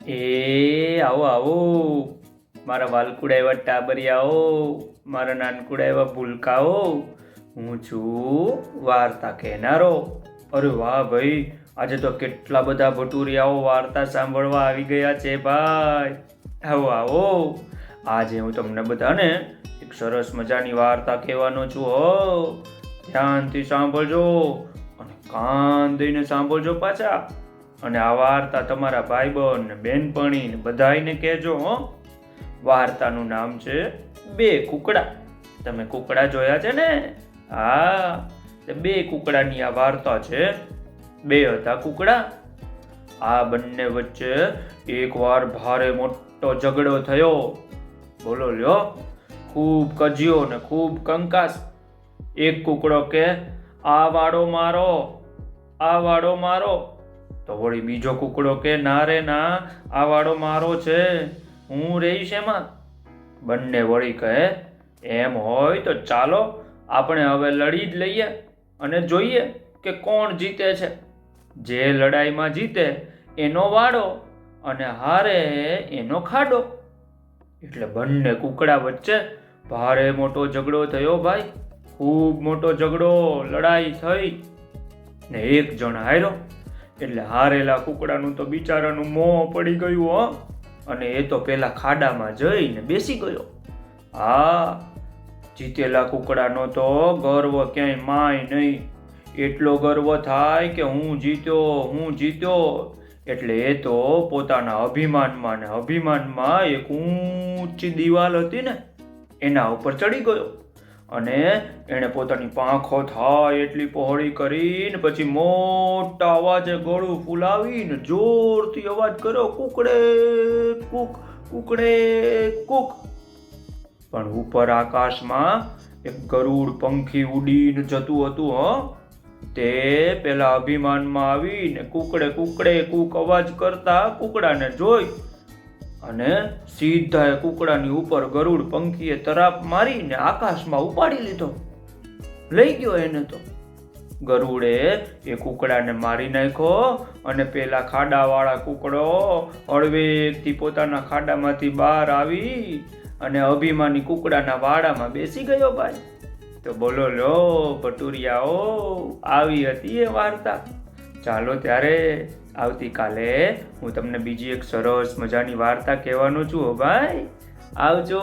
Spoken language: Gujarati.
આવો આવો મારા વાલકુડા એવા ટાબરિયાઓ, મારા નાનકુડા એવા ભૂલકાઓ. હું છું વાર્તા કહેનારો. અરે વાહ ભાઈ, આજે તો કેટલા બધા ભટુરિયાઓ વાર્તા સાંભળવા આવી ગયા છે ભાઈ. આવો આવો, આજે હું તમને બધાને એક સરસ મજાની વાર્તા કહેવાનો છું. ધ્યાનથી સાંભળજો અને કાન દઈને સાંભળજો પાછા. અને આ વાર્તા તમારા ભાઈબંધ ને બેનપણી ને બધાયને કહેજો. વાર્તાનું નામ છે બે કુકડા. તમે કુકડા જોયા છે ને? હા, બે કુકડાની આ વાર્તા છે. બે હતા કુકડા. આ બંને વચ્ચે એકવાર ભારે મોટો ઝઘડો થયો. બોલો લ્યો, ખૂબ કજ્યો ને ખૂબ કંકાસ. એક કુકડો કે આ વાડો મારો, આ વાડો મારો. તો વળી બીજો કુકડો કે ના રે ના, આ વાડો મારો છે, હું રહીશ એમાં. બંને વળી કહે એમ હોય તો ચાલો આપણે હવે લડી જ લઈએ અને જોઈએ કે કોણ જીતે છે. જે લડાઈમાં જીતે એનો વાડો અને હારે એનો ખાડો. એટલે બંને કુકડા વચ્ચે ભારે મોટો ઝઘડો થયો ભાઈ. ખૂબ મોટો ઝઘડો, લડાઈ થઈ ને એક જણ હાર્યો. એટલે હારેલા કુકડાનું તો બિચારાનું મોં પડી ગયું. અને એ તો પેલા ખાડામાં જઈને બેસી ગયો. હા, જીતેલા કુકડાનો તો ગર્વ ક્યાંય માય નહીં. એટલો ગર્વ થાય કે હું જીત્યો, હું જીત્યો. એટલે એ તો પોતાના અભિમાનમાં ને અભિમાનમાં એક ઊંચી દિવાલ હતી ને એના ઉપર ચડી ગયો. અને એણે પોતાની પાંખો થાય એટલી પહોળી કરીને પછી મોટા અવાજે ગળું ફૂલાવીને જોરથી અવાજ કર્યો, કુકડે કુક, કુકડે કુક. પણ ઉપર આકાશમાં એક ગરુડ પંખી ઉડીને જતું હતું. તે પેલા અભિમાનમાં આવીને કુકડે કુકડે કુક અવાજ કરતા કુકડાને જોઈ અને સીધા એ કુકડાની ઉપર ગરુડ પંખીએ તરાપ મારીને આકાશમાં ઉપાડી લીધો. લઈ ગયો એને તો. ગરુડે એ કુકડાને મારી નાખ્યો અને પેલા ખાડાવાળા કુકડો હળવેકથી પોતાના ખાડામાંથી બહાર આવી અને અભિમાની કુકડાના વાડામાં બેસી ગયો ભાઈ. તો બોલો લો ભટુરિયાઓ, આવી હતી એ વાર્તા. ચાલો ત્યારે આવતીકાલે હું તમને બીજી એક સરસ મજાની વાર્તા કહેવાનો છું ભાઈ. આવજો.